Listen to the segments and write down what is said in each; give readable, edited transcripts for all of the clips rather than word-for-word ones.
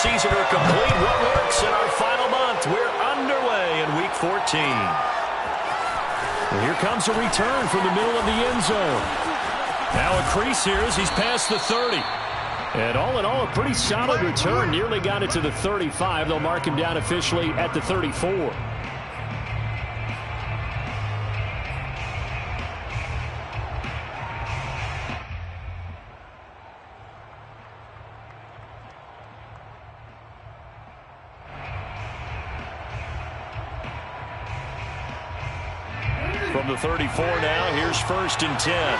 season are complete. What works in our final month? We're underway in Week 14. And here comes a return from the middle of the end zone. Now a crease here as he's past the 30. And all in all, a pretty solid return. Nearly got it to the 35. They'll mark him down officially at the 34. From the 34 now, here's 1st and 10.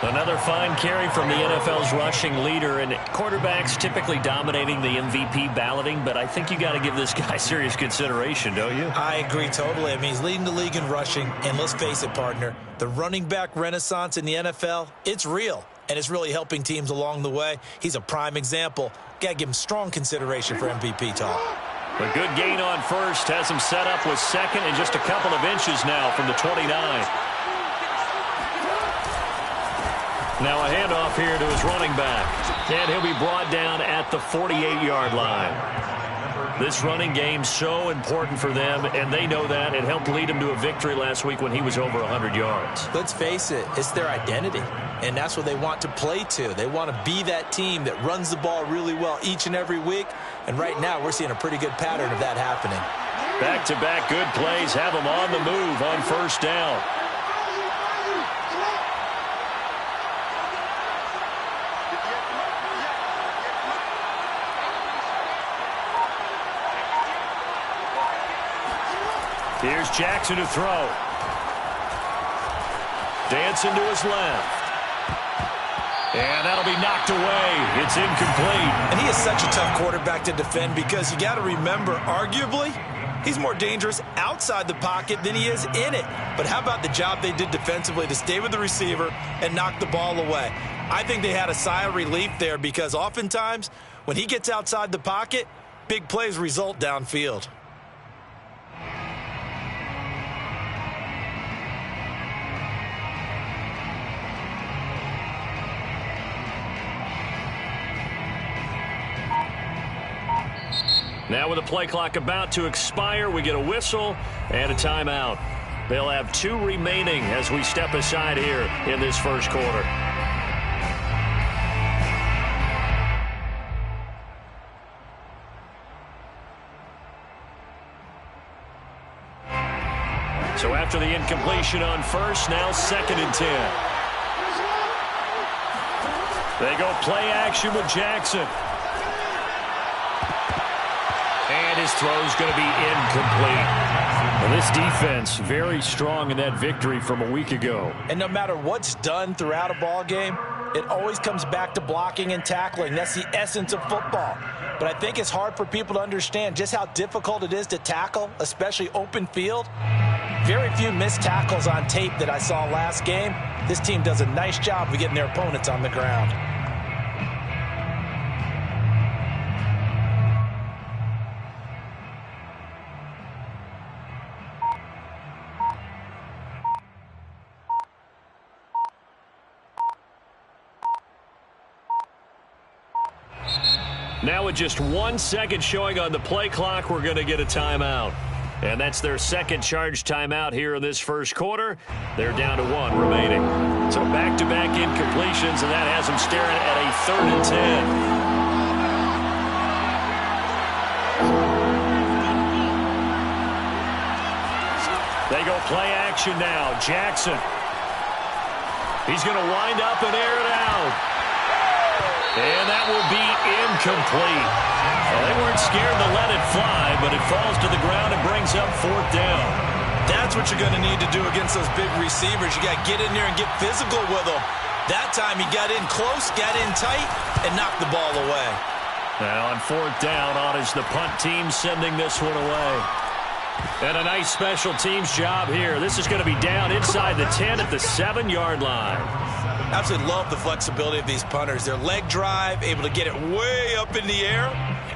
Another fine carry from the NFL's rushing leader, and quarterbacks typically dominating the MVP balloting, but I think you got to give this guy serious consideration, don't you? I agree totally. I mean, he's leading the league in rushing, and let's face it, partner, the running back renaissance in the NFL, it's real, and it's really helping teams along the way. He's a prime example. Got to give him strong consideration for MVP talk. A good gain on first has him set up with second and just a couple of inches now from the 29. Now a handoff here to his running back. And he'll be brought down at the 48-yard line. This running game so important for them, and they know that. It helped lead him to a victory last week when he was over 100 yards. Let's face it, it's their identity, and that's what they want to play to. They want to be that team that runs the ball really well each and every week, and right now we're seeing a pretty good pattern of that happening. Back-to-back good plays have him on the move on 1st down. Here's Jackson to throw. Dancing to his left. And that'll be knocked away. It's incomplete. And he is such a tough quarterback to defend because you got to remember, arguably, he's more dangerous outside the pocket than he is in it. But how about the job they did defensively to stay with the receiver and knock the ball away? I think they had a sigh of relief there because oftentimes when he gets outside the pocket, big plays result downfield. Now with the play clock about to expire, we get a whistle and a timeout. They'll have 2 remaining as we step aside here in this first quarter. So after the incompletion on first, now 2nd and 10. They go play action with Jackson. And his throw's going to be incomplete. Well, this defense very strong in that victory from a week ago. And no matter what's done throughout a ball game, it always comes back to blocking and tackling. That's the essence of football. But I think it's hard for people to understand just how difficult it is to tackle, especially open field. Very few missed tackles on tape that I saw last game. This team does a nice job of getting their opponents on the ground. Now with just 1 second showing on the play clock, we're going to get a timeout. And that's their second charge timeout here in this first quarter. They're down to 1 remaining. So back-to-back incompletions, and that has them staring at a 3rd and 10. They go play action now. Jackson. He's going to wind up and air it out. And that will be incomplete. Well, they weren't scared to let it fly, but it falls to the ground and brings up 4th down. That's what you're going to need to do against those big receivers. You got to get in there and get physical with them. That time he got in close, got in tight, and knocked the ball away. Now on 4th down, on is the punt team sending this one away. And a nice special teams job here. This is going to be down inside the 10 at the 7-yard line. Absolutely love the flexibility of these punters. Their leg drive, able to get it way up in the air,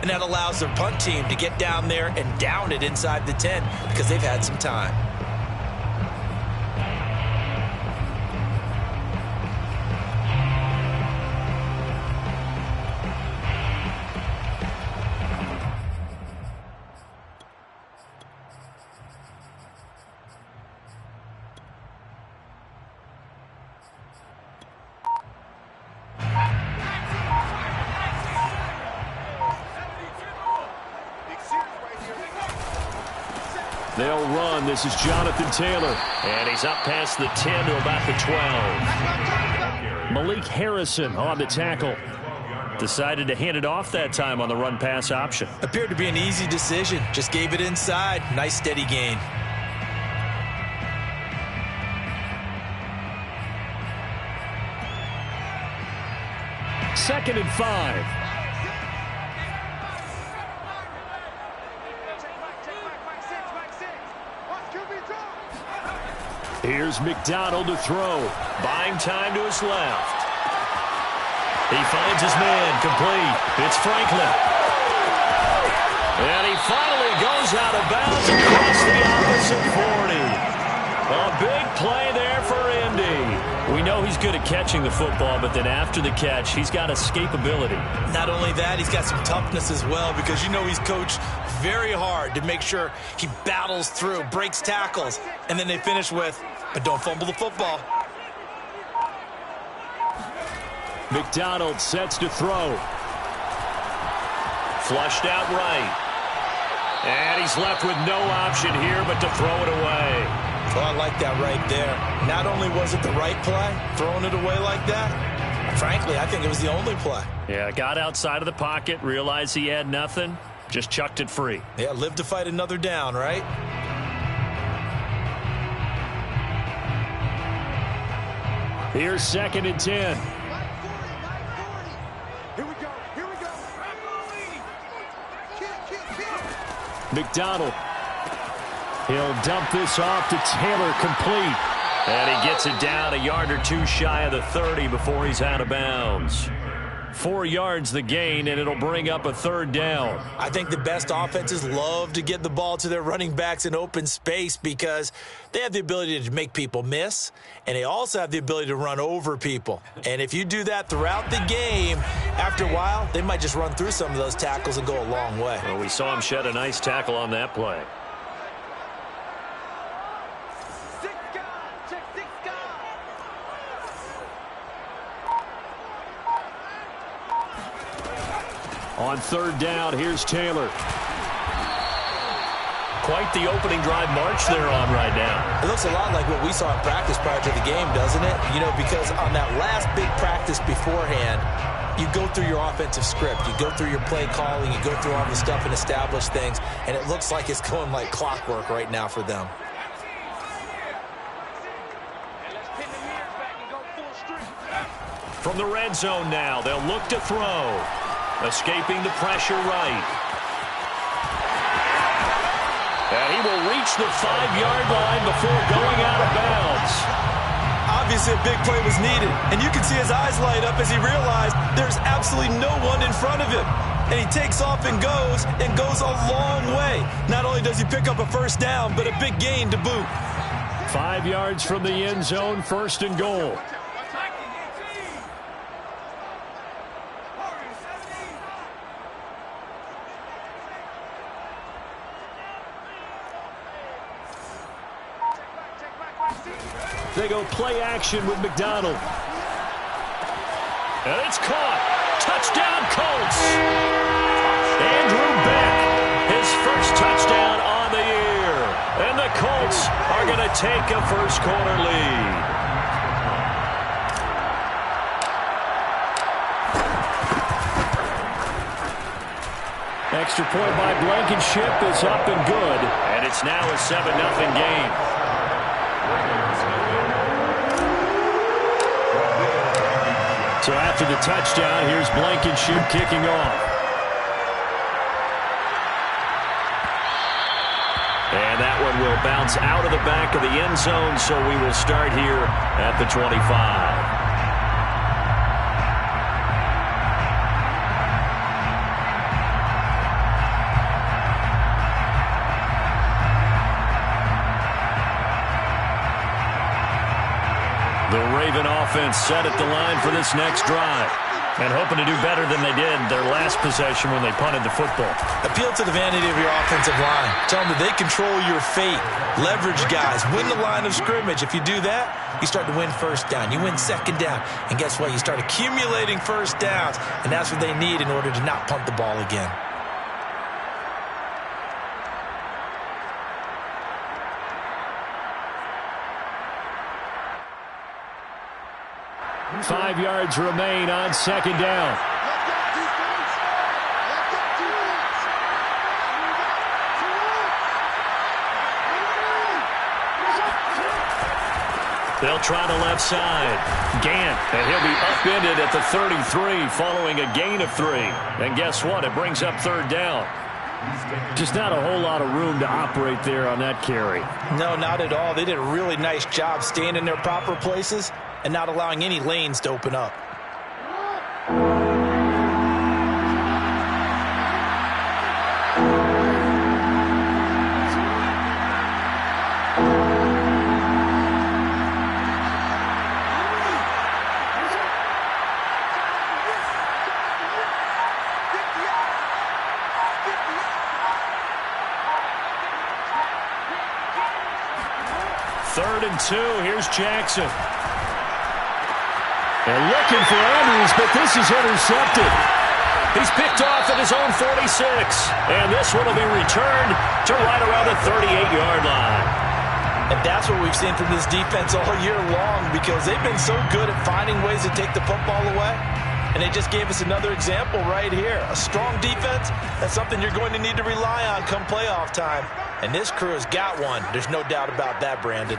and that allows their punt team to get down there and down it inside the 10 because they've had some time. They'll run. This is Jonathan Taylor. And he's up past the 10 to about the 12. Malik Harrison on the tackle. Decided to hand it off that time on the run-pass option. Appeared to be an easy decision. Just gave it inside. Nice steady gain. Second and 5. Here's McDonald to throw. Buying time to his left. He finds his man complete. It's Franklin. And he finally goes out of bounds across the opposite 40. A big play there for Indy. We know he's good at catching the football, but then after the catch, he's got escapability. Not only that, he's got some toughness as well, because you know he's coached very hard to make sure he battles through, breaks tackles, and then they finish with, but don't fumble the football. McDonald sets to throw. Flushed out right. And he's left with no option here but to throw it away. Oh, I like that right there. Not only was it the right play, throwing it away like that, frankly, I think it was the only play. Yeah, got outside of the pocket, realized he had nothing, just chucked it free. Yeah, live to fight another down, right? Here's second and 10. Here we go. McDonald. He'll dump this off to Taylor, complete. And he gets it down a yard or two shy of the 30 before he's out of bounds. 4 yards the gain, and it'll bring up a third down. I think the best offenses love to get the ball to their running backs in open space because they have the ability to make people miss, and they also have the ability to run over people. And if you do that throughout the game, after a while, they might just run through some of those tackles and go a long way. Well, we saw him shed a nice tackle on that play. On third down, here's Taylor. Quite the opening drive march they're on right now. It looks a lot like what we saw in practice prior to the game, doesn't it? You know, because on that last big practice beforehand, you go through your offensive script. You go through your play calling. You go through all the stuff and establish things. And it looks like it's going like clockwork right now for them. From the red zone now, they'll look to throw. Escaping the pressure right. And he will reach the 5-yard line before going out of bounds. Obviously, a big play was needed. And you can see his eyes light up as he realized there's absolutely no one in front of him. And he takes off and goes a long way. Not only does he pick up a first down, but a big gain to boot. 5 yards from the end zone, first and goal. They go play action with McDonald. And it's caught. Touchdown, Colts. Andrew Beck, his first touchdown on the year. And the Colts are going to take a first-quarter lead. Extra point by Blankenship is up and good. And it's now a 7-0 game. So after the touchdown, here's Blankenship kicking off. And that one will bounce out of the back of the end zone, so we will start here at the 25. The Raven offense set at the line for this next drive and hoping to do better than they did their last possession when they punted the football. Appeal to the vanity of your offensive line. Tell them that they control your fate. Leverage guys. Win the line of scrimmage. If you do that, you start to win first down. You win second down. And guess what? You start accumulating first downs. And that's what they need in order to not punt the ball again. 5 yards remain on second down. They'll try the left side. Gant, and he'll be upended at the 33 following a gain of 3. And guess what? It brings up third down. Just not a whole lot of room to operate there on that carry. No, not at all. They did a really nice job staying in their proper places and not allowing any lanes to open up. Third and 2. Here's Jackson. They're looking for Andrews, but this is intercepted. He's picked off at his own 46. And this one will be returned to right around the 38-yard line. And that's what we've seen from this defense all year long, because they've been so good at finding ways to take the football away. And they just gave us another example right here. A strong defense, that's something you're going to need to rely on come playoff time. And this crew has got one. There's no doubt about that, Brandon.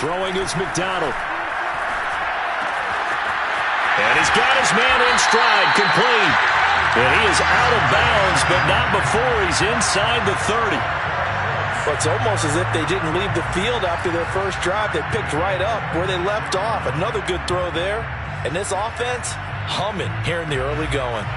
Throwing is McDonald. And he's got his man in stride, complete. And he is out of bounds, but not before he's inside the 30. Well, it's almost as if they didn't leave the field after their first drive. They picked right up where they left off. Another good throw there. And this offense, humming here in the early going.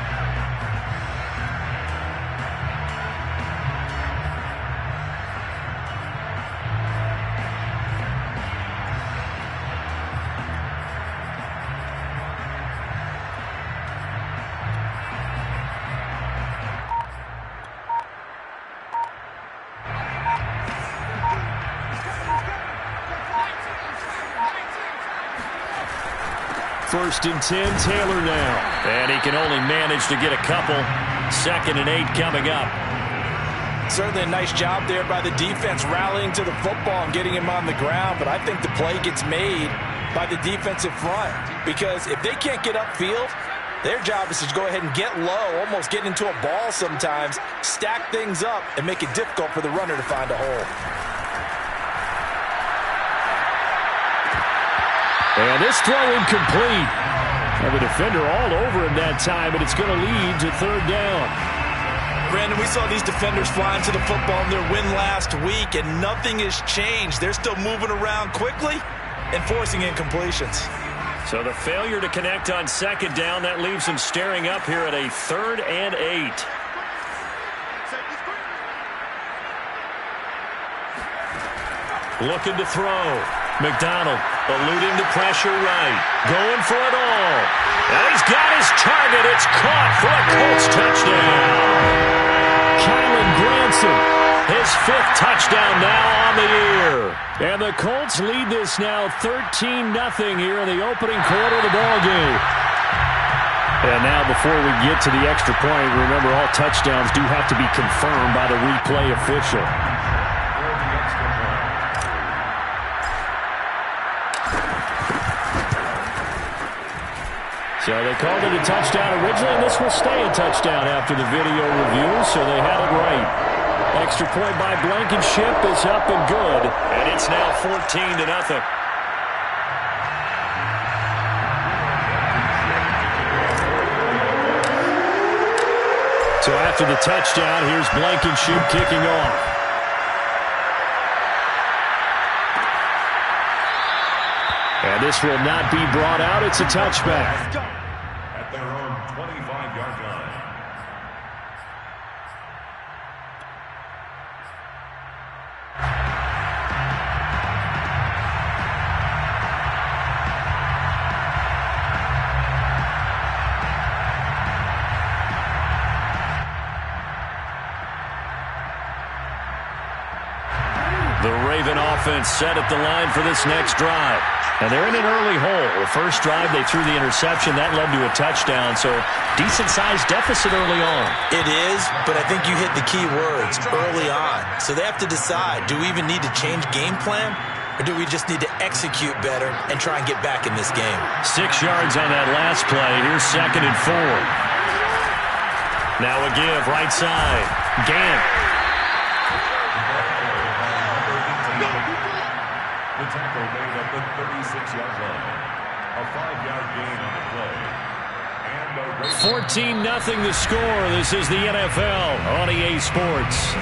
First and 10, Taylor now. And he can only manage to get a couple. 2nd and 8 coming up. Certainly a nice job there by the defense rallying to the football and getting him on the ground. But I think the play gets made by the defensive front. Because if they can't get upfield, their job is to go ahead and get low, almost get into a ball sometimes, stack things up, and make it difficult for the runner to find a hole. And this throw incomplete. And the defender all over him that time, but it's going to lead to third down. Brandon, we saw these defenders flying to the football in their win last week, and nothing has changed. They're still moving around quickly and forcing incompletions. So the failure to connect on second down, that leaves them staring up here at a 3rd and 8. Looking to throw. McDonald eluding the pressure right. Going for it all. And he's got his target. It's caught for a Colts touchdown. Kylan Granson, his 5th touchdown now on the year. And the Colts lead this now 13-0 here in the opening quarter of the ballgame. And now before we get to the extra point, remember all touchdowns do have to be confirmed by the replay official. So they called it a touchdown originally, and this will stay a touchdown after the video review, so they had it right. Extra point by Blankenship is up and good, and it's now 14-0. So after the touchdown, here's Blankenship kicking off. And this will not be brought out. It's a touchback. At their own 25-yard line. The Raven offense set at the line for this next drive. And they're in an early hole. The first drive, they threw the interception. That led to a touchdown, so decent-sized deficit early on. It is, but I think you hit the key words, early on. So they have to decide, do we even need to change game plan? Or do we just need to execute better and try and get back in this game? 6 yards on that last play. Here's 2nd and 4. Now a give, right side. Gant. The tackle made at the 36-yard line. A 5-yard gain on the play. And 14-0 the score. This is the NFL on EA Sports.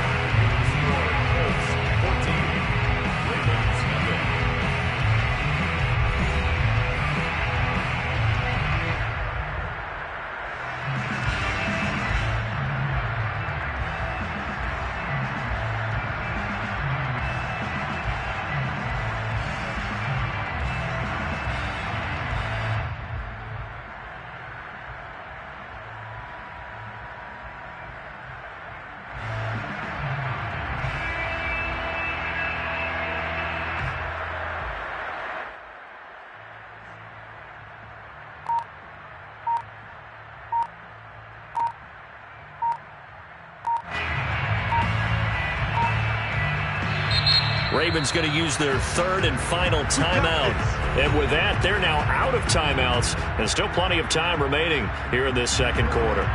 Ravens going to use their 3rd and final timeout. And with that, they're now out of timeouts. And still plenty of time remaining here in this 2nd quarter.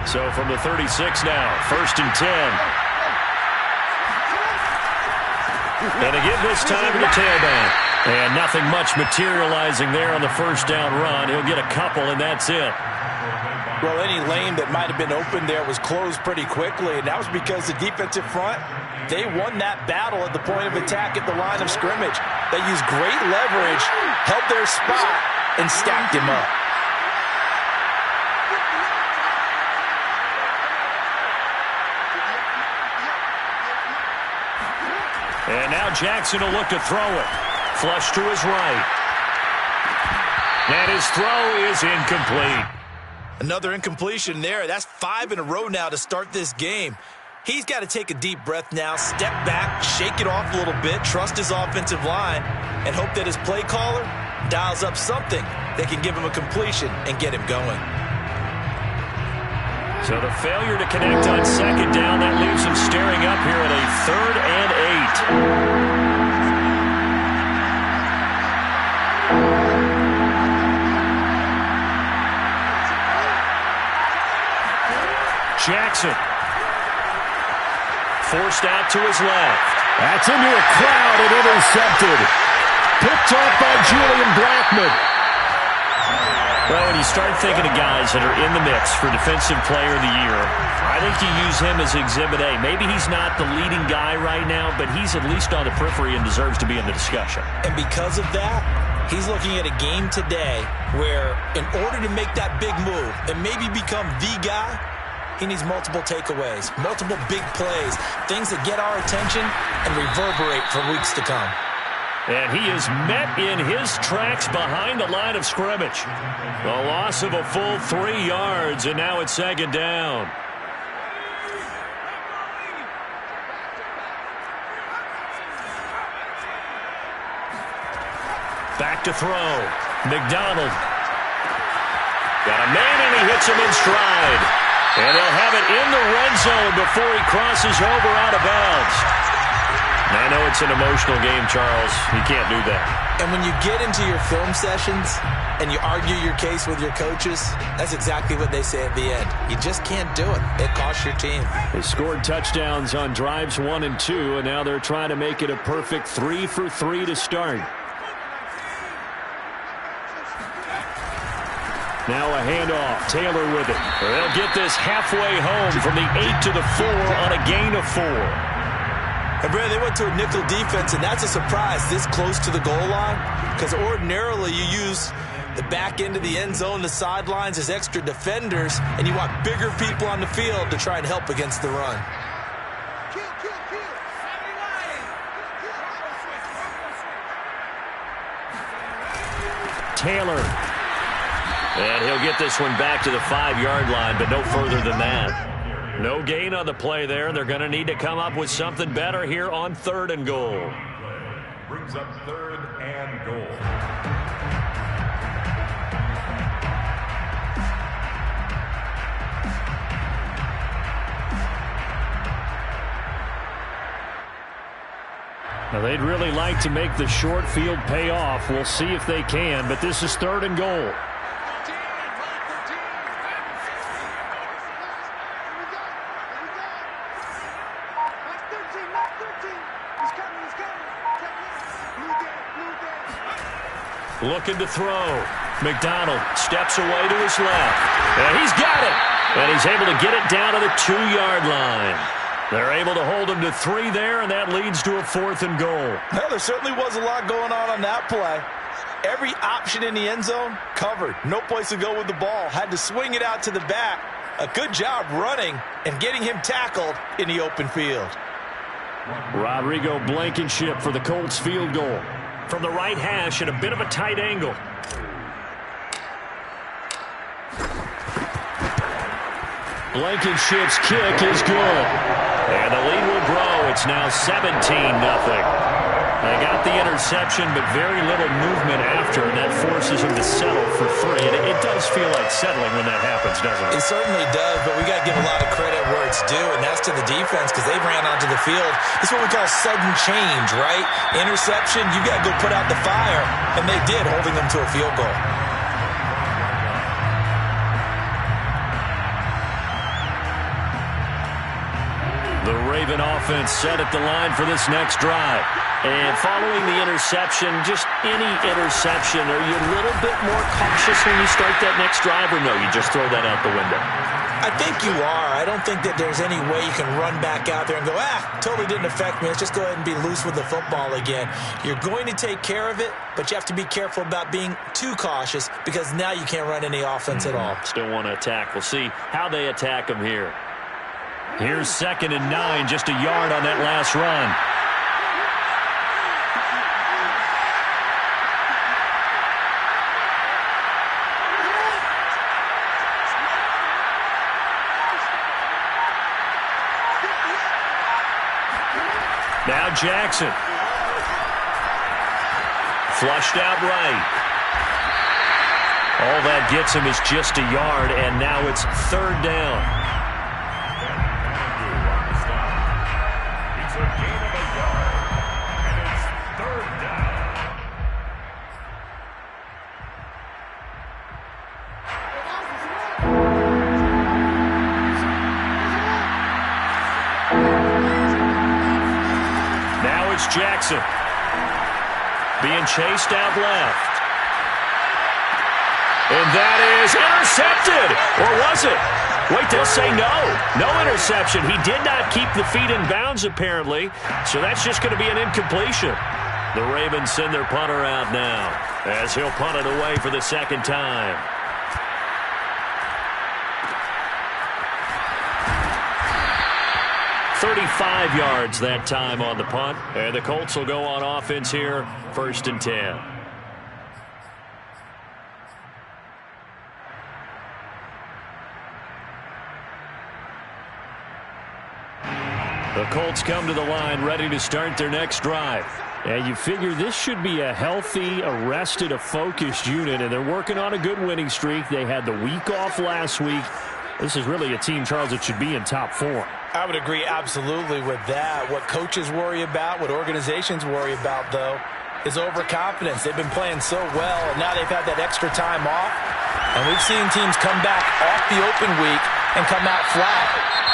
So from the 36 now, 1st and 10. And again this time to the tailback. And nothing much materializing there on the 1st down run. He'll get a couple, and that's it. Well, any lane that might have been open there was closed pretty quickly, and that was because the defensive front, they won that battle at the point of attack at the line of scrimmage. They used great leverage, held their spot, and stacked him up. And now Jackson will look to throw it. Flush to his right. And his throw is incomplete. Another incompletion there. That's 5 in a row now to start this game. He's got to take a deep breath now, step back, shake it off a little bit, trust his offensive line, and hope that his play caller dials up something that can give him a completion and get him going. So the failure to connect on 2nd down, that leaves him staring up here at a 3rd and 8. Jackson. Forced out to his left. That's into a crowd and intercepted. Picked off by Julian Blackmon. Well, when you start thinking of guys that are in the mix for Defensive Player of the Year, I think you use him as Exhibit A. Maybe he's not the leading guy right now, but he's at least on the periphery and deserves to be in the discussion. And because of that, he's looking at a game today where in order to make that big move and maybe become the guy, he needs multiple takeaways, multiple big plays, things that get our attention and reverberate for weeks to come. And he is met in his tracks behind the line of scrimmage. A loss of a full 3 yards, and now it's 2nd down. Back to throw. McDonald. Got a man, and he hits him in stride. And they'll have it in the red zone before he crosses over out of bounds. I know it's an emotional game, Charles. You can't do that. And when you get into your film sessions and you argue your case with your coaches, that's exactly what they say at the end. You just can't do it. It costs your team. They scored touchdowns on drives 1 and 2, and now they're trying to make it a perfect 3 for 3 to start. Now a handoff. Taylor with it. They'll get this halfway home from the 8 to the 4 on a gain of 4. And Brad, they went to a nickel defense, and that's a surprise this close to the goal line, because ordinarily you use the back end of the end zone, the sidelines as extra defenders, and you want bigger people on the field to try and help against the run. Taylor. And he'll get this one back to the 5-yard line, but no further than that. No gain on the play there. They're going to need to come up with something better here on 3rd and goal. brings up 3rd and goal. Now, they'd really like to make the short field pay off. We'll see if they can, but this is 3rd and goal. Looking to throw. McDonald steps away to his left. And he's got it. And he's able to get it down to the 2-yard line. They're able to hold him to 3 there, and that leads to a 4th and goal. Well, there certainly was a lot going on that play. Every option in the end zone covered. No place to go with the ball. Had to swing it out to the back. A good job running and getting him tackled in the open field. Rodrigo Blankenship for the Colts field goal. From the right hash at a bit of a tight angle. Blankenship's kick is good. And the lead will grow. It's now 17-0. They got the interception, but very little movement after, and that forces him to settle for 3. And it does feel like settling when that happens, doesn't it? It certainly does, but we got to give a lot of credit where it's due, and that's to the defense because they ran onto the field. It's what we call sudden change, right? Interception, you got to go put out the fire, and they did, holding them to a field goal. The Raven offense set at the line for this next drive. And following the interception, just any interception, are you a little bit more cautious when you start that next drive, or no, you just throw that out the window? I think you are. I don't think that there's any way you can run back out there and go, totally didn't affect me. Let's just go ahead and be loose with the football again. You're going to take care of it, but you have to be careful about being too cautious because now you can't run any offense at all. Still want to attack. We'll see how they attack them here. Here's 2nd and 9, just a yard on that last run. Now Jackson. Flushed out right. All that gets him is just a yard, and now it's 3rd down. It's a gain of a yard, and it's 3rd down. Now it's Jackson. Being chased out left. And that is intercepted. Or was it? Wait, they'll say no. No interception. He did not keep the feet in bounds, apparently. So that's just going to be an incompletion. The Ravens send their punter out now as he'll punt it away for the 2nd time. "35 yards that time on the punt. And the Colts will go on offense here, 1st and 10. The Colts come to the line ready to start their next drive. And you figure this should be a healthy, a rested, a focused unit, and they're working on a good winning streak. They had the week off last week. This is really a team, Charles, that should be in top 4. I would agree absolutely with that. What coaches worry about, what organizations worry about, though, is overconfidence. They've been playing so well, and now they've had that extra time off. And we've seen teams come back off the open week and come out flat.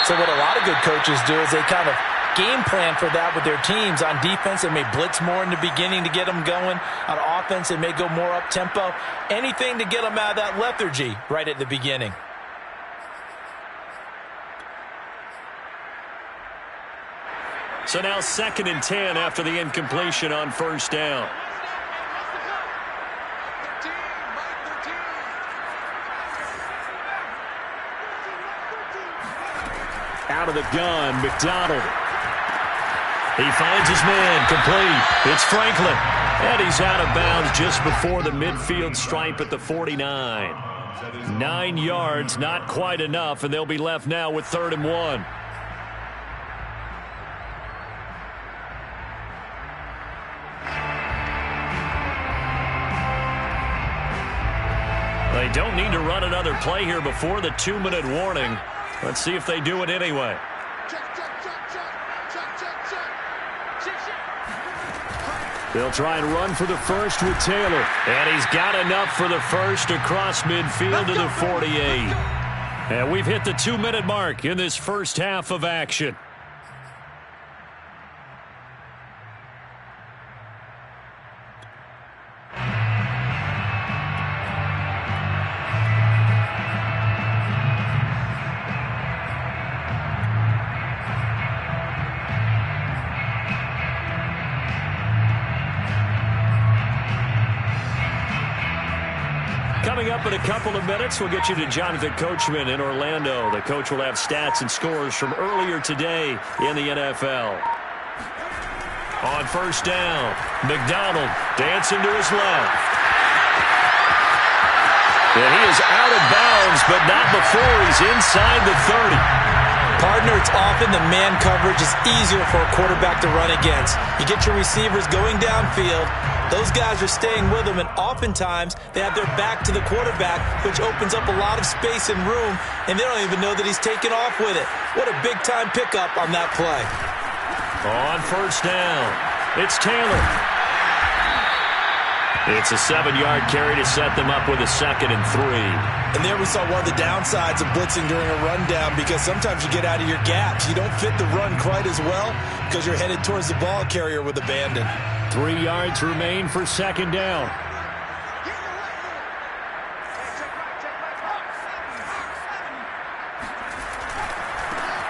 So what a lot of good coaches do is they kind of game plan for that with their teams. On defense, they may blitz more in the beginning to get them going. On offense, they may go more up-tempo. Anything to get them out of that lethargy right at the beginning. So now 2nd and 10 after the incompletion on 1st down. Out of the gun, McDonald. He finds his man, complete. It's Franklin. And he's out of bounds just before the midfield stripe at the 49. 9 yards, not quite enough, and they'll be left now with 3rd and 1. They don't need to run another play here before the 2-minute warning. Let's see if they do it anyway. They'll try and run for the first with Taylor. And he's got enough for the first across midfield to the 48. And we've hit the 2-minute mark in this first half of action. Coming up in a couple of minutes, we'll get you to Jonathan Coachman in Orlando. The coach will have stats and scores from earlier today in the NFL. On first down, McDonald dancing to his left. And he is out of bounds, but not before he's inside the 30. Partner, it's often the man coverage is easier for a quarterback to run against. You get your receivers going downfield. Those guys are staying with him, and oftentimes they have their back to the quarterback, which opens up a lot of space and room, and they don't even know that he's taken off with it. What a big-time pickup on that play. On first down, it's Taylor. It's a 7-yard carry to set them up with a 2nd and 3. And there we saw one of the downsides of blitzing during a rundown, because sometimes you get out of your gaps. You don't fit the run quite as well because you're headed towards the ball carrier with abandon. 3 yards remain for 2nd down.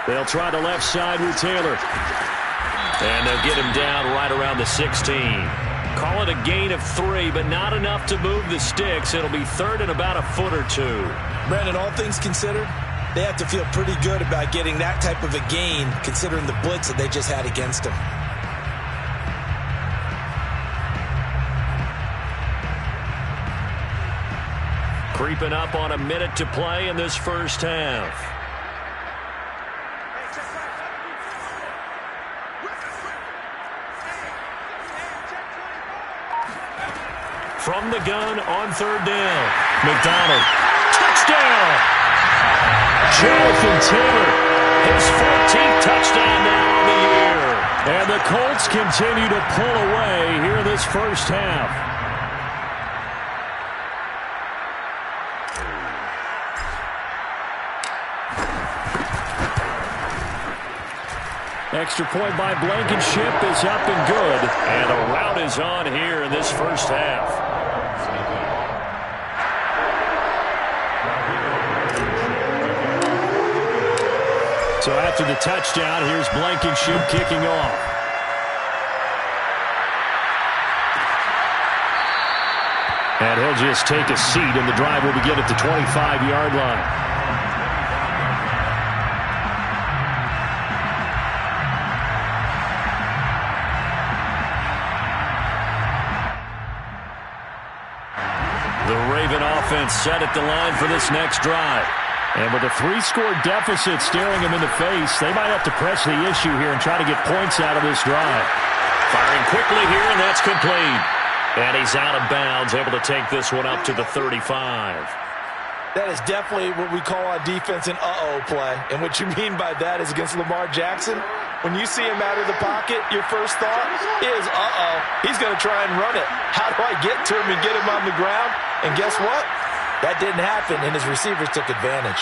They'll try the left side with Taylor. And they'll get him down right around the 16. Call it a gain of 3, but not enough to move the sticks. It'll be 3rd and about a foot or 2. Brandon, all things considered, they have to feel pretty good about getting that type of a gain, considering the blitz that they just had against them. Creeping up on a minute to play in this first half. From the gun on 3rd down. McDonald. Touchdown! Jonathan Taylor. His 14th touchdown now on the year. And the Colts continue to pull away here in this first half. Extra point by Blankenship is up and good. And a rout is on here in this first half. So after the touchdown, here's Blankenship kicking off. And he'll just take a seat, and the drive will begin at the 25-yard line. The Raven offense set at the line for this next drive. And with a 3-score deficit staring them in the face, they might have to press the issue here and try to get points out of this drive. Firing quickly here, and that's complete. And he's out of bounds, able to take this one up to the 35. That is definitely what we call on defense an uh-oh play. And what you mean by that is against Lamar Jackson, when you see him out of the pocket, your first thought is, uh-oh, he's going to try and run it. How do I get to him and get him on the ground? And guess what? That didn't happen, and his receivers took advantage.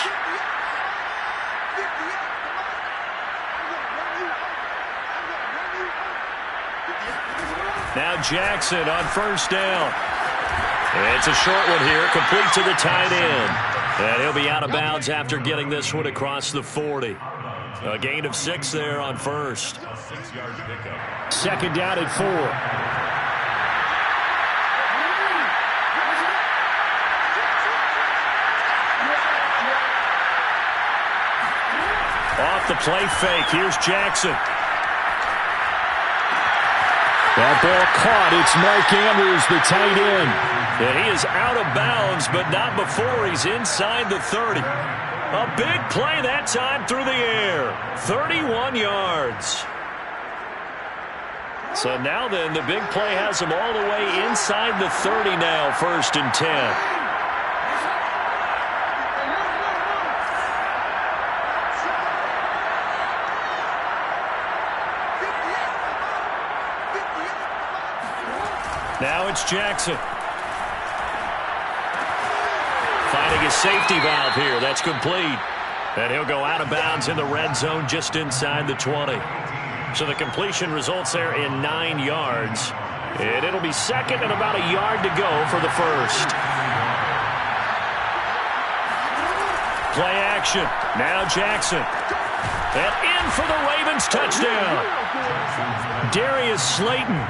Now Jackson on first down. It's a short one here, complete to the tight end. And he'll be out of bounds after getting this one across the 40. A gain of 6 there on first. 2nd down and 4. Off the play fake, here's Jackson. That ball caught. It's Mark Andrews, the tight end. And he is out of bounds, but not before he's inside the 30. A big play that time through the air. 31 yards. So now then, the big play has him all the way inside the 30 now, 1st and 10. Now it's Jackson. Finding a safety valve here. That's complete. And he'll go out of bounds in the red zone just inside the 20. So the completion results there in 9 yards. And it'll be second and about a yard to go for the first. Play action. Now Jackson. And in for the Ravens touchdown. Darius Slayton,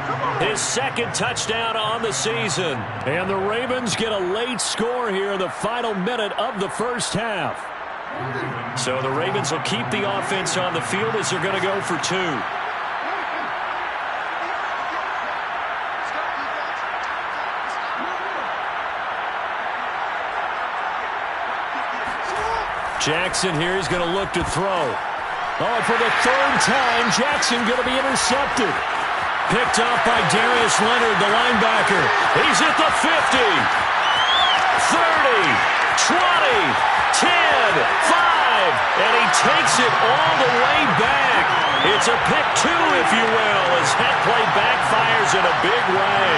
his second touchdown on the season. And the Ravens get a late score here in the final minute of the first half. So the Ravens will keep the offense on the field as they're going to go for 2. Jackson here is going to look to throw. Oh, for the third time, Jackson going to be intercepted. Picked off by Darius Leonard, the linebacker. He's at the 50, 30, 20, 10, 5, and he takes it all the way back. It's a pick 2, if you will, as that play backfires in a big way.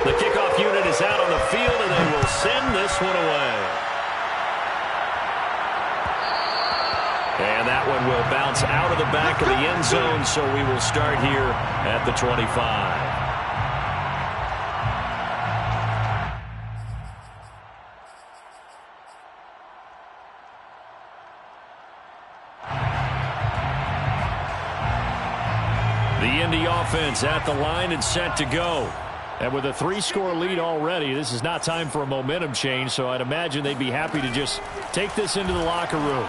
The kickoff unit is out on the field, and they will send this one away. And that one will bounce out of the back of the end zone, so we will start here at the 25. The Indy offense at the line and set to go. And with a 3-score lead already, this is not time for a momentum change, so I'd imagine they'd be happy to just take this into the locker room.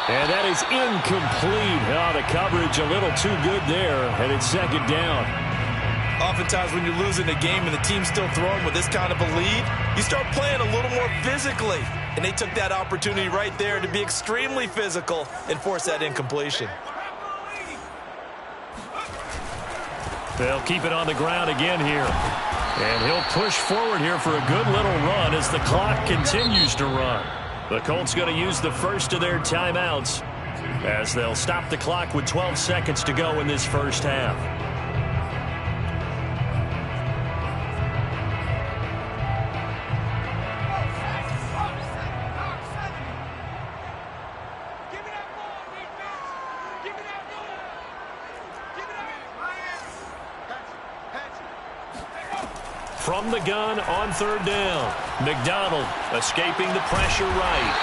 And that is incomplete. Oh, the coverage a little too good there, and it's second down. Oftentimes when you're losing a game and the team's still throwing with this kind of a lead, you start playing a little more physically. And they took that opportunity right there to be extremely physical and force that incompletion. They'll keep it on the ground again here. And he'll push forward here for a good little run as the clock continues to run. The Colts going to use the first of their timeouts as they'll stop the clock with 12 seconds to go in this first half. From the gun on third down. McDonald escaping the pressure right.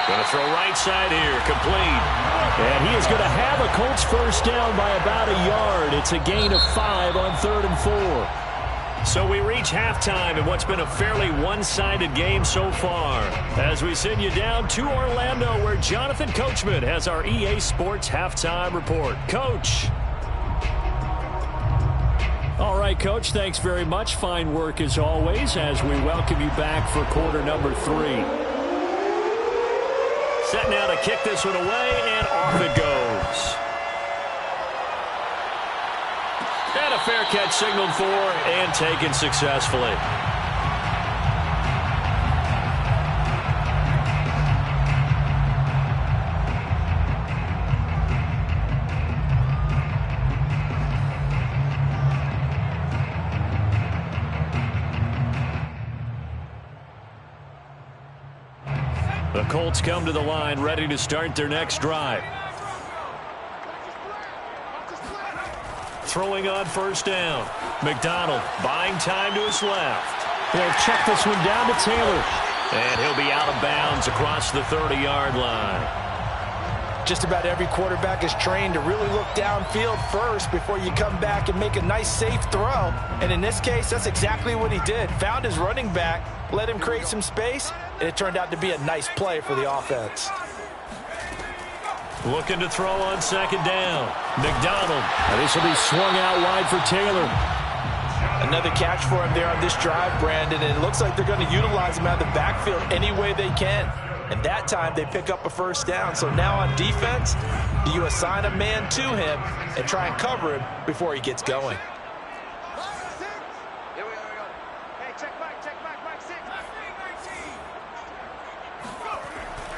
Going to throw right side here, complete. And he is going to have a Colts first down by about a yard. It's a gain of 5 on 3rd and 4. So we reach halftime in what's been a fairly one-sided game so far. As we send you down to Orlando, where Jonathan Coachman has our EA Sports halftime report. Coach. All right, Coach, thanks very much. Fine work as always as we welcome you back for quarter number 3. Set now to kick this one away, and off it goes. And a fair catch signaled for and taken successfully. The Colts come to the line, ready to start their next drive. Throwing on first down. McDonald buying time to his left. They'll check this one down to Taylor. And he'll be out of bounds across the 30-yard line. Just about every quarterback is trained to really look downfield first before you come back and make a nice, safe throw. And in this case, that's exactly what he did. Found his running back, let him create some space, and it turned out to be a nice play for the offense. Looking to throw on second down. McDonald. And this will be swung out wide for Taylor. Another catch for him there on this drive, Brandon, and it looks like they're going to utilize him out of the backfield any way they can. And that time they pick up a first down. So now on defense, do you assign a man to him and try and cover him before he gets going?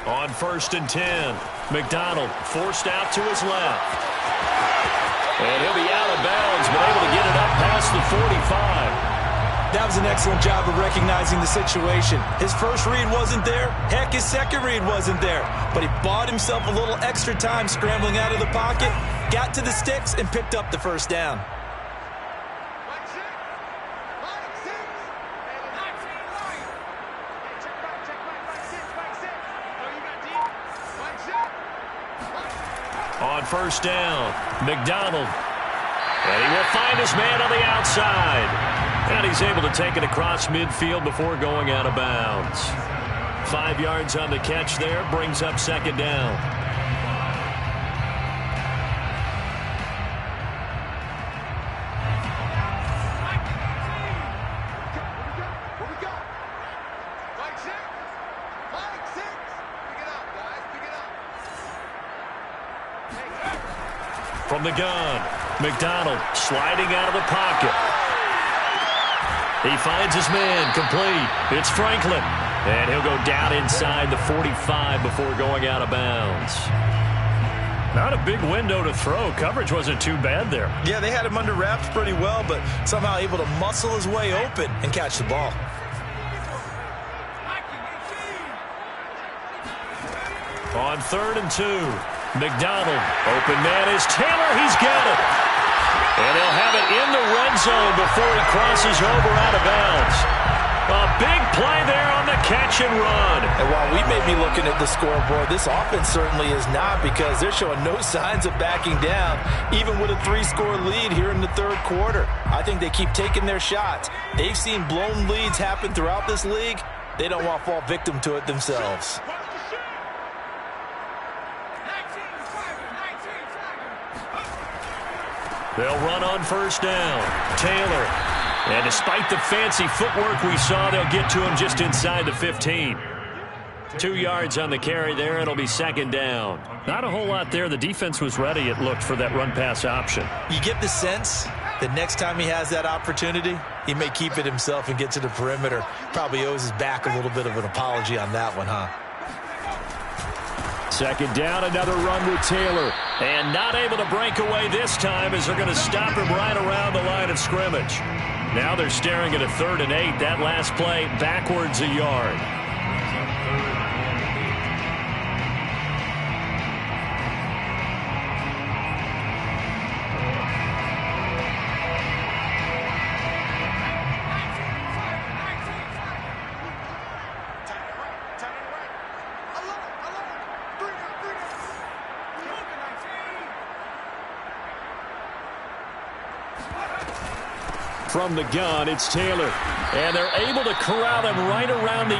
On 1st and 10, McDonald forced out to his left. And he'll be out of bounds, but able to get it up past the 45. That was an excellent job of recognizing the situation. His first read wasn't there. Heck, his second read wasn't there. But he bought himself a little extra time scrambling out of the pocket, got to the sticks, and picked up the first down. On first down, McDonald. And he will find his man on the outside. And he's able to take it across midfield before going out of bounds. 5 yards on the catch there, brings up second down. From the gun, McDonald sliding out of the pocket. He finds his man, complete. It's Franklin. And he'll go down inside the 45 before going out of bounds. Not a big window to throw. Coverage wasn't too bad there. Yeah, they had him under wraps pretty well, but somehow able to muscle his way open and catch the ball. On 3rd and 2, McDonald. Open man is Taylor. He's got it. And he'll have it in the red zone before he crosses over out of bounds. A big play there on the catch and run. And while we may be looking at the scoreboard, this offense certainly is not, because they're showing no signs of backing down, even with a 3-score lead here in the third quarter. I think they keep taking their shots. They've seen blown leads happen throughout this league. They don't want to fall victim to it themselves. They'll run on first down. Taylor. And despite the fancy footwork we saw, they'll get to him just inside the 15. 2 yards on the carry there. It'll be second down. Not a whole lot there. The defense was ready, it looked, for that run-pass option. You get the sense that next time he has that opportunity, he may keep it himself and get to the perimeter. Probably owes his back a little bit of an apology on that one, huh? Second down, another run with Taylor. And not able to break away this time, as they're going to stop him right around the line of scrimmage. Now they're staring at a 3rd and 8. That last play backwards a yard. From the gun, it's Taylor. And they're able to corral him right around the 8,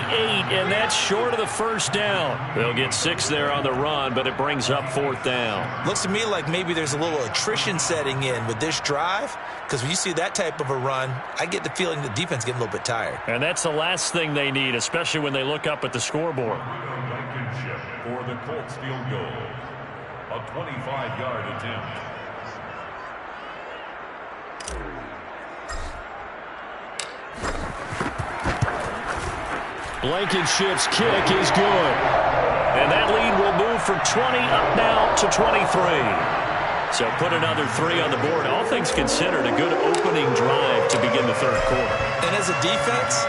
and that's short of the first down. They'll get 6 there on the run, but it brings up 4th down. Looks to me like maybe there's a little attrition setting in with this drive, because when you see that type of a run, I get the feeling the defense getting a little bit tired. And that's the last thing they need, especially when they look up at the scoreboard. Blankenship for the Colts field goal. A 25-yard attempt. Blankenship's kick is good. And that lead will move from 20 up now to 23. So put another 3 on the board. All things considered, a good opening drive to begin the third quarter. And as a defense,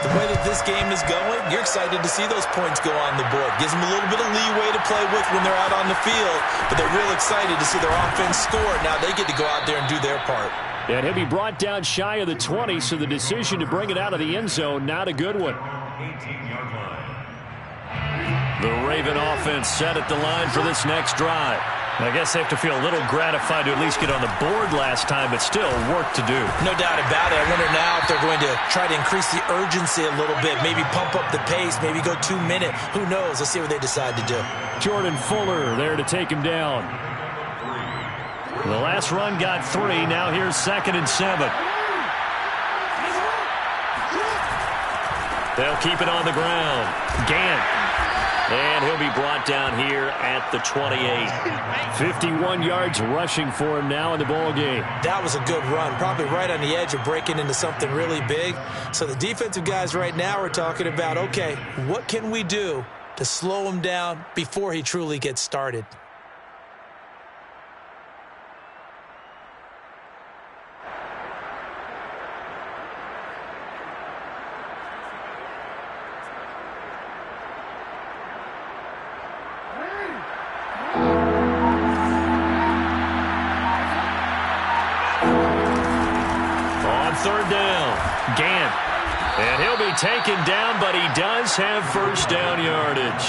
the way that this game is going, you're excited to see those points go on the board. Gives them a little bit of leeway to play with when they're out on the field, but they're real excited to see their offense score. Now they get to go out there and do their part. And he'll be brought down shy of the 20, so the decision to bring it out of the end zone, not a good one. 18-yard line. The Raven offense set at the line for this next drive. I guess they have to feel a little gratified to at least get on the board last time, but still work to do. No doubt about it. I wonder now if they're going to try to increase the urgency a little bit, maybe pump up the pace, maybe go 2-minute. Who knows? Let's see what they decide to do. Jordan Fuller there to take him down. The last run got 3. Now here's 2nd and 7. They'll keep it on the ground. Gant. And he'll be brought down here at the 28. 51 yards rushing for him now in the ball game. That was a good run, probably right on the edge of breaking into something really big. So the defensive guys right now are talking about, okay, what can we do to slow him down before he truly gets started? down. Gant. And he'll be taken down, but he does have first down yardage.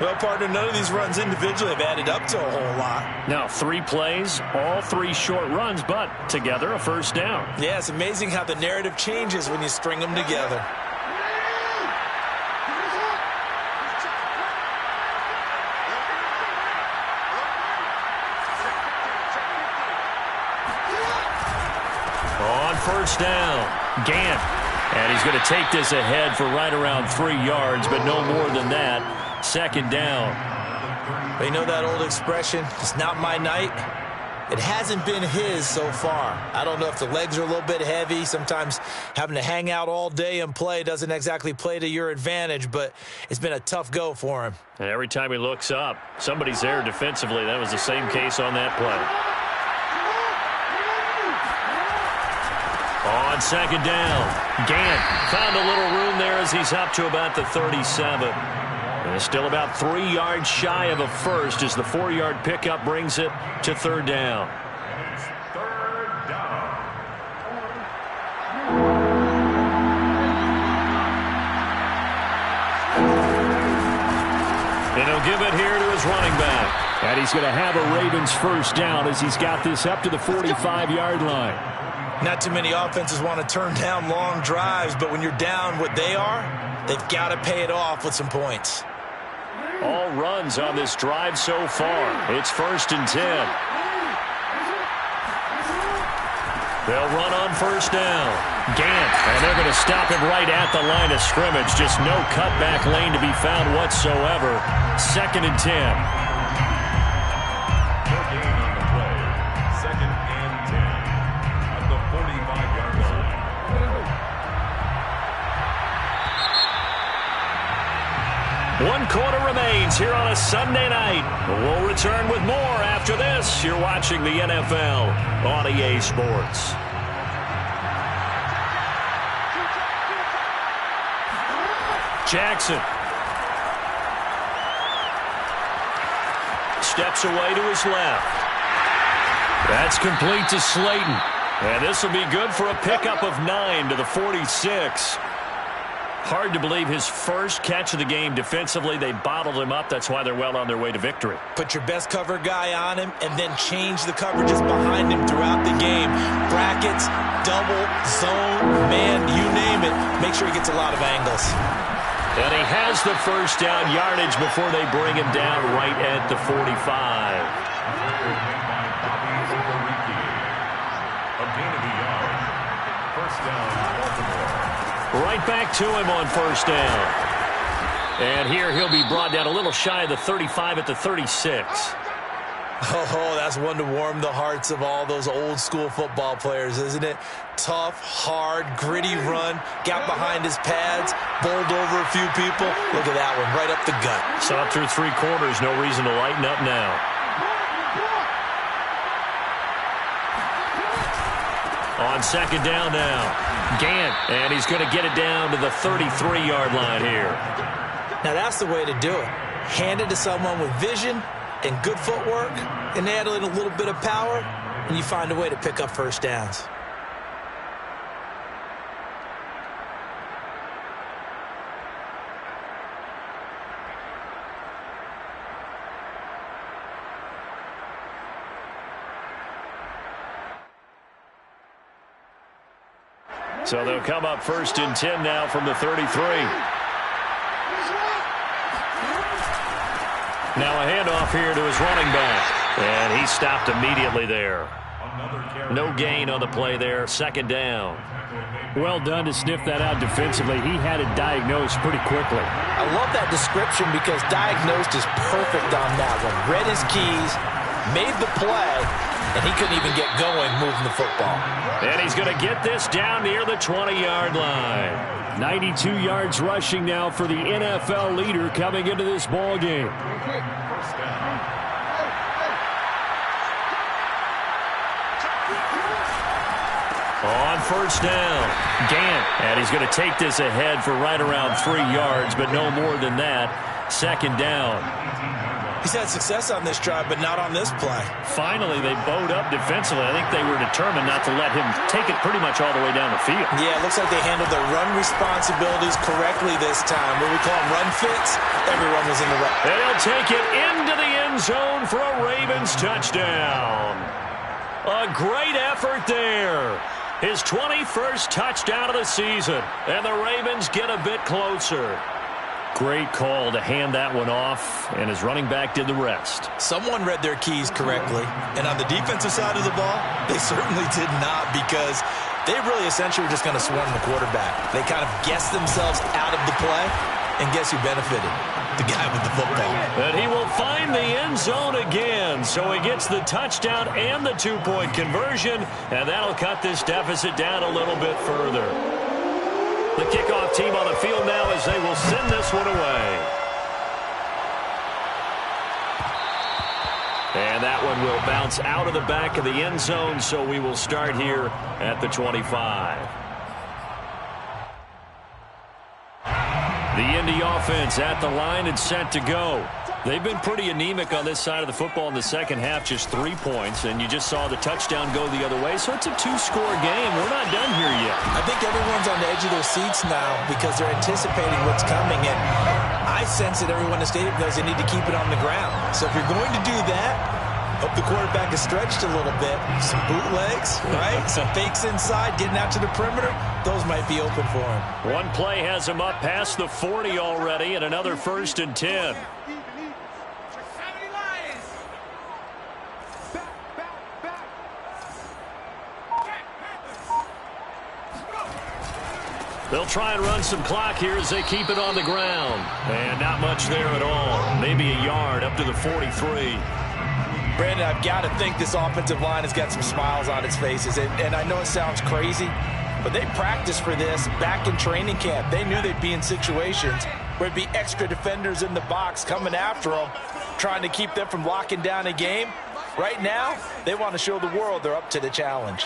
Well, partner, none of these runs individually have added up to a whole lot. Now, 3 plays, all 3 short runs, but together a first down. Yeah, it's amazing how the narrative changes when you string them together. On first down, Gant. And he's going to take this ahead for right around 3 yards, but no more than that. Second down. You know that old expression, it's not my night? It hasn't been his so far. I don't know if the legs are a little bit heavy. Sometimes having to hang out all day and play doesn't exactly play to your advantage, but it's been a tough go for him. And every time he looks up, somebody's there defensively. That was the same case on that play. On second down, Gant found a little room there as he's up to about the 37. And still about 3 yards shy of a first as the 4-yard pickup brings it to third down. It's third down. And he'll give it here to his running back. And he's going to have a Ravens first down as he's got this up to the 45-yard line. Not too many offenses want to turn down long drives, but when you're down what they are, they've got to pay it off with some points. All runs on this drive so far. It's first and 10. They'll run on first down. Gant, and they're going to stop him right at the line of scrimmage. Just no cutback lane to be found whatsoever. Second and 10. One quarter remains here on a Sunday night. We'll return with more after this. You're watching the NFL on EA Sports. Jackson steps away to his left. That's complete to Slayton. And this will be good for a pickup of 9 to the 46. Hard to believe his first catch of the game defensively. They bottled him up. That's why they're well on their way to victory. Put your best cover guy on him and then change the coverages behind him throughout the game. Brackets, double, zone, man, you name it. Make sure he gets a lot of angles. And he has the first down yardage before they bring him down right at the 45. First down, Baltimore. Right back to him on first down. And here he'll be brought down a little shy of the 35 at the 36. Oh, that's one to warm the hearts of all those old school football players, isn't it? Tough, hard, gritty run. Got behind his pads, bowled over a few people. Look at that one, right up the gut. Saw through 3 quarters, no reason to lighten up now. On second down now, Gant, and he's going to get it down to the 33-yard line here. Now that's the way to do it. Hand it to someone with vision and good footwork, and add in a little bit of power, and you find a way to pick up first downs. So they'll come up first and 10 now from the 33. Now a handoff here to his running back. And he stopped immediately there. No gain on the play there. Second down. Well done to sniff that out defensively. He had it diagnosed pretty quickly. I love that description because diagnosed is perfect on that one. Read his keys, made the play, and he couldn't even get going moving the football. And he's going to get this down near the 20-yard line. 92 yards rushing now for the NFL leader coming into this ball game. On first down, Gant, and he's going to take this ahead for right around 3 yards, but no more than that. Second down. He's had success on this drive, but not on this play. Finally, they bowed up defensively. I think they were determined not to let him take it pretty much all the way down the field. Yeah, it looks like they handled their run responsibilities correctly this time. What we call them run fits, everyone was in the right. And he'll take it into the end zone for a Ravens touchdown. A great effort there. His 21st touchdown of the season, and the Ravens get a bit closer. Great call to hand that one off, and his running back did the rest. Someone read their keys correctly, and on the defensive side of the ball, they certainly did not, because they really essentially were just going to swarm the quarterback. They kind of guessed themselves out of the play, and guess who benefited? The guy with the football. And he will find the end zone again, so he gets the touchdown and the two-point conversion, and that'll cut this deficit down a little bit further. The kickoff team on the field now as they will send this one away. And that one will bounce out of the back of the end zone, so we will start here at the 25. The Indy offense at the line and set to go. They've been pretty anemic on this side of the football in the second half, just 3 points, and you just saw the touchdown go the other way, so it's a 2-score game. We're not done here yet. I think everyone's on the edge of their seats now because they're anticipating what's coming, and I sense that everyone in the stadium knows they need to keep it on the ground. So if you're going to do that, hope the quarterback is stretched a little bit. Some bootlegs, right? Some fakes inside, getting out to the perimeter. Those might be open for him. One play has him up past the 40 already, and another 1st and 10. They'll try and run some clock here as they keep it on the ground. And not much there at all. Maybe a yard up to the 43. Brandon, I've got to think this offensive line has got some smiles on its faces. And I know it sounds crazy, but they practiced for this back in training camp. They knew they'd be in situations where there'd be extra defenders in the box coming after them, trying to keep them from locking down a game. Right now, they want to show the world they're up to the challenge.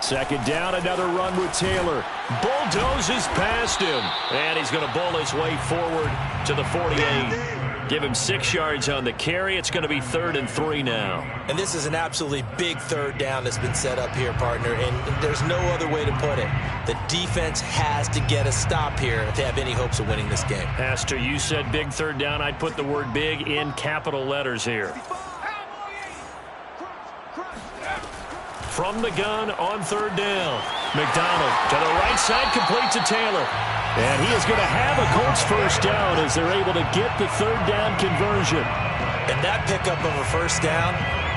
Second down, another run with Taylor. Bulldozes past him. And he's going to bull his way forward to the 48. Give him 6 yards on the carry. It's going to be 3rd and 3 now. And this is an absolutely big third down that's been set up here, partner. And there's no other way to put it. The defense has to get a stop here if they have any hopes of winning this game. Pastor, you said big third down. I'd put the word big in capital letters here. From the gun on 3rd down. McDonald to the right side, complete to Taylor. And he is going to have a Colts first down as they're able to get the 3rd down conversion. And that pickup of a first down,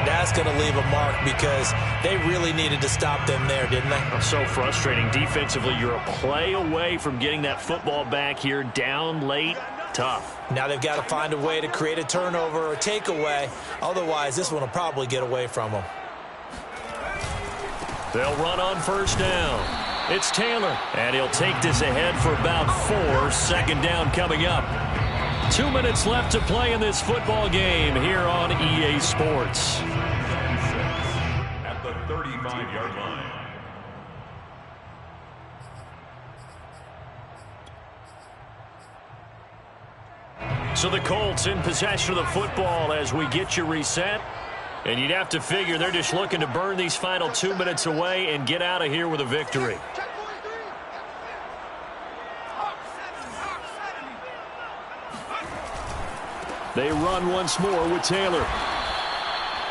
that's going to leave a mark because they really needed to stop them there, didn't they? So frustrating. Defensively, you're a play away from getting that football back here down late. Tough. Now they've got to find a way to create a turnover or takeaway. Otherwise, this one will probably get away from them. They'll run on 1st down. It's Taylor, and he'll take this ahead for about 4. 2nd down coming up. 2 minutes left to play in this football game here on EA Sports. At the 35-yard line. So the Colts in possession of the football as we get you reset. And you'd have to figure they're just looking to burn these final 2 minutes away and get out of here with a victory. They run once more with Taylor.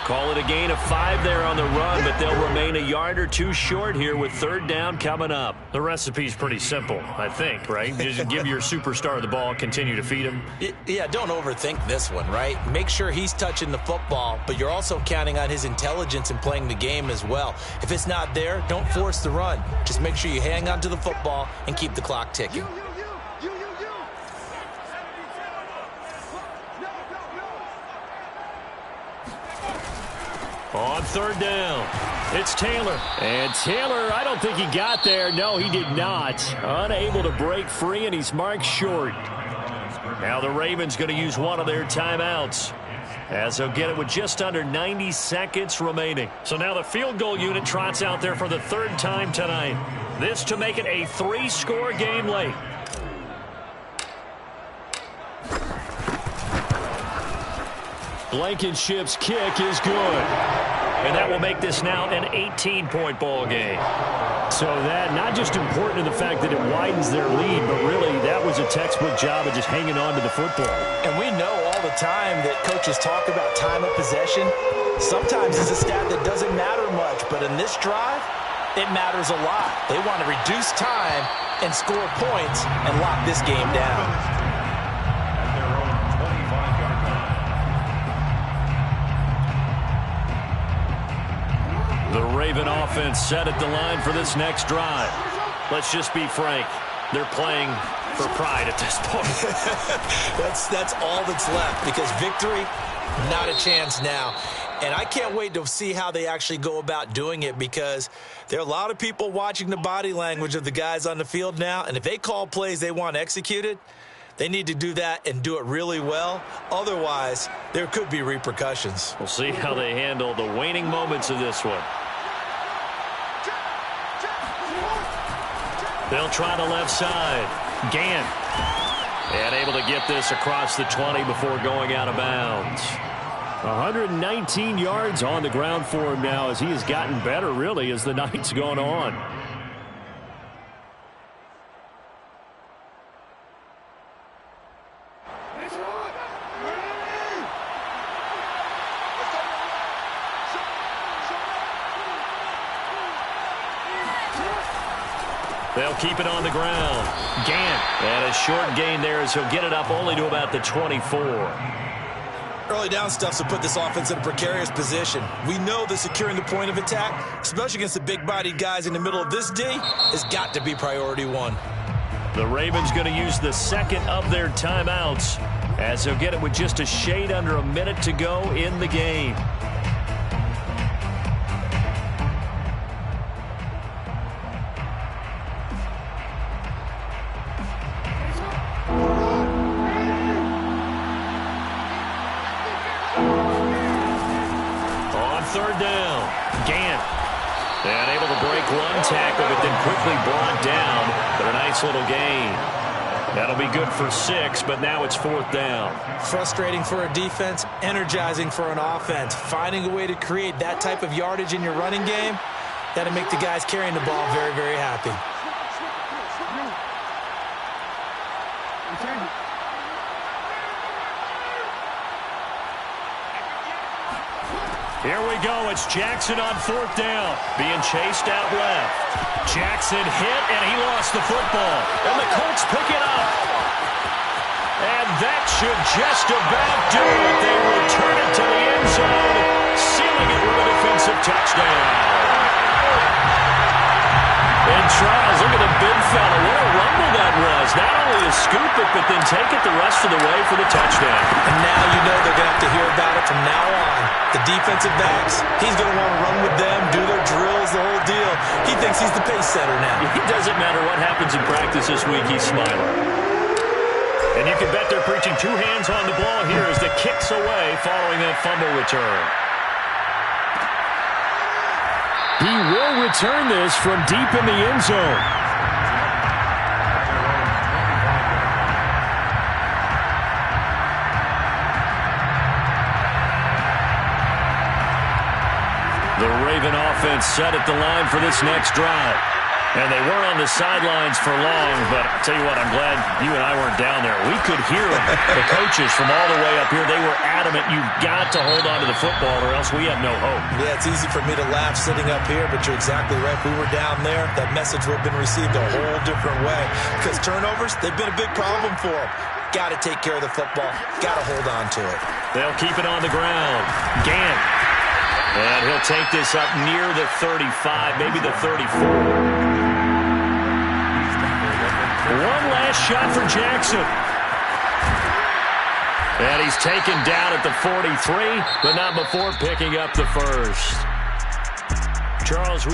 Call it a gain of 5 there on the run, but they'll remain a yard or 2 short here with 3rd down coming up. The recipe's pretty simple, I think, right? Just give your superstar the ball, continue to feed him. Yeah, don't overthink this one, right? Make sure he's touching the football, but you're also counting on his intelligence in playing the game as well. If it's not there, don't force the run. Just make sure you hang on to the football and keep the clock ticking. On 3rd down, it's Taylor. And Taylor, I don't think he got there. No, he did not. Unable to break free, and he's marked short. Now the Ravens going to use one of their timeouts, as they'll get it with just under 90 seconds remaining. So now the field goal unit trots out there for the 3rd time tonight. This to make it a 3-score game late. Blankenship's kick is good. And that will make this now an 18-point ball game. So that not just important in the fact that it widens their lead, but really that was a textbook job of just hanging on to the football. And we know all the time that coaches talk about time of possession. Sometimes it's a stat that doesn't matter much, but in this drive, it matters a lot. They want to reduce time and score points and lock this game down. The Raven offense set at the line for this next drive. Let's just be frank. They're playing for pride at this point. That's all that's left, because victory, not a chance now. And I can't wait to see how they actually go about doing it, because there are a lot of people watching the body language of the guys on the field now, and if they call plays they want executed, they need to do that and do it really well. Otherwise, there could be repercussions. We'll see how they handle the waning moments of this one. They'll try the left side. Gant. And able to get this across the 20 before going out of bounds. 119 yards on the ground for him now, as he has gotten better, really, as the night's gone on. They'll keep it on the ground. Gant. And a short gain there as he'll get it up only to about the 24. Early down stuff will put this offense in a precarious position. We know that securing the point of attack, especially against the big-bodied guys in the middle of this D, has got to be priority one. The Ravens going to use the second of their timeouts, as they'll get it with just a shade under a minute to go in the game. Third down. Gant. And able to break one tackle, but then quickly brought down. But a nice little gain. That'll be good for 6, but now it's 4th down. Frustrating for a defense, energizing for an offense. Finding a way to create that type of yardage in your running game, that'll make the guys carrying the ball very, very happy. Here we go. It's Jackson on 4th down. Being chased out left. Jackson hit, and he lost the football. And the Colts pick it up. And that should just about do it. They return it to the end zone, sealing it with a defensive touchdown. And Charles, look at the big fella. What a rumble that was. Not only to scoop it, but then take it the rest of the way for the touchdown. And now you know they're going to have to hear about it from now on. The defensive backs, he's going to want to run with them, do their drills, the whole deal. He thinks he's the pace setter now. It doesn't matter what happens in practice this week, he's smiling. And you can bet they're preaching 2 hands on the ball here as the kick's away following that fumble return. He will return this from deep in the end zone. The Raven offense set at the line for this next drive. And they were on the sidelines for long, but I'll tell you what, I'm glad you and I weren't down there. We could hear them. The coaches from all the way up here, they were adamant, you've got to hold on to the football or else we have no hope. Yeah, it's easy for me to laugh sitting up here, but you're exactly right. If we were down there, that message would have been received a whole different way. Because turnovers, they've been a big problem for them. Got to take care of the football. Got to hold on to it. They'll keep it on the ground. Gant. And he'll take this up near the 35, maybe the 34. One last shot for Jackson. And he's taken down at the 43, but not before picking up the first. Charles,